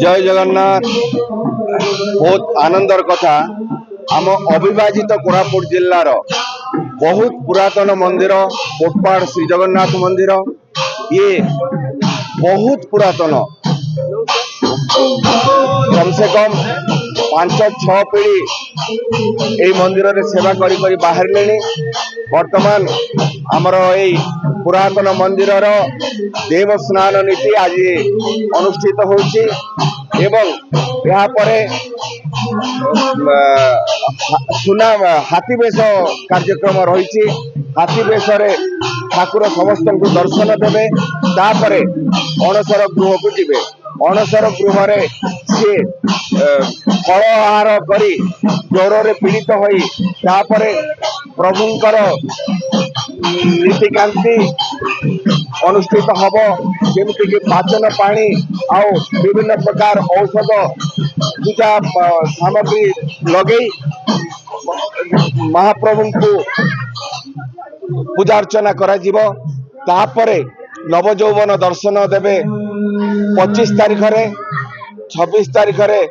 जय जगन्नाथ। बहुत आनंदर कथा आम अविभाजित कोरापुट जिल्लार बहुत पुरातन मंदिर कोटपाड़ श्री जगन्नाथ मंदिर। ये बहुत पुरातन, कम से कम 5-6 पीढ़ी यही मंदिर रे सेवा करी करी बाहर लेनी। वर्तमान आमर यही पुरातन मंदिर देव स्नान नीति आज अनुष्ठित होछि एवं यहाँ पर सुना हाथी बेश कार्यक्रम रही। हाथी बेश ठाकुर समस्त को दर्शन देवे, तापर अणसर गृह को जीवे। अणसर गृह सी फल आहार करी ज्वर रे पीड़ित होई तापर प्रभुंकर नीतिकांति अनुष्ठित हब, जमीक पाचन पानी आउ विभिन्न प्रकार औषध पूजा सामग्री लगे महाप्रभु को पूजा अर्चना करा जीवो। तापरे नवजौवन दर्शन देवे 25 तारीख रे 26 तारीख रे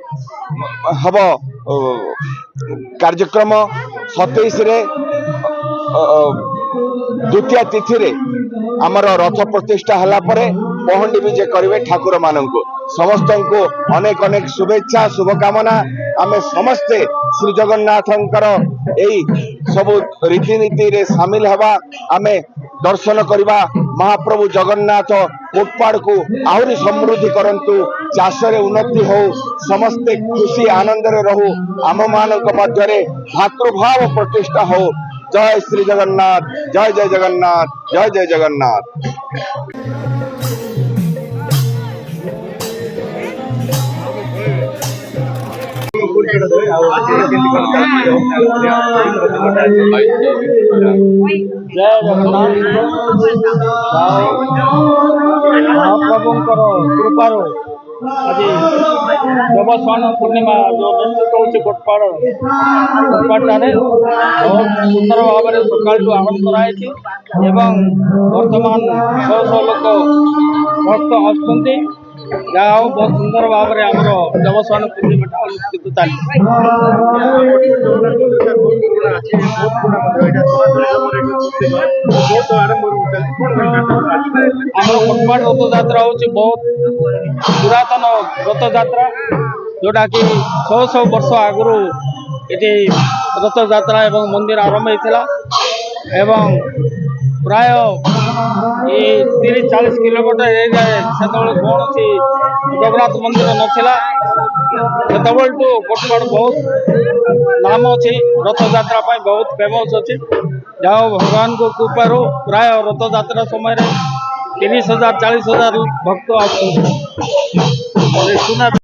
हब कार्यक्रम। 27 रे द्वितीय तिथि रे आमर रथ प्रतिष्ठा हला परे पहंडी विजय करेंगे ठाकुर मानू। समस्त को अनेक अनेक शुभेच्छा शुभकामना। आमे समस्ते श्री जगन्नाथंकर यही सबु रीतिनीति रे सामिल हवा, आमे दर्शन करवा। महाप्रभु जगन्नाथ कोटपाड़ को आहरी समृद्धि करंतु, चाष रे उन्नति हो, समस्ते खुशी आनंद रे रहू, आम मानक मध्य भातृभाव प्रतिष्ठा हो। जय श्री जगन्नाथ, जय जय जगन्नाथ, जय जय जगन्नाथ। जय जगन्नाथ। महाप्रभुंकर कृपार आज देवस्नान पूर्णिमा जो अनुष्ठित होती कोटपाड़ ठारे बहुत सुंदर भाव में सकाल आरंभ कराई एवं वर्तमान 100 लोक भक्त आसुँच। जहाँ हो बहुत सुंदर भाव में आम देवस्नान पूर्णिमा अनुष्ठित चली। आम कोटपाड़ रथ यात्रा हूँ बहुत पुरातन रथ यात्रा, जोटा कि 100 वर्ष आगु ये रथ यात्रा एवं मंदिर आरंभ होता एवं प्राय 30-40 किलोमीटर एरिया से कौन सी जगन्नाथ मंदिर नाला से कोटपाड़ बहुत नाम अच्छी रथ यात्रा बहुत फेमस अच्छी। जहाँ भगवान को कृपार प्राय रथ यात्रा समय 30,000-40,000 भक्त आसुना।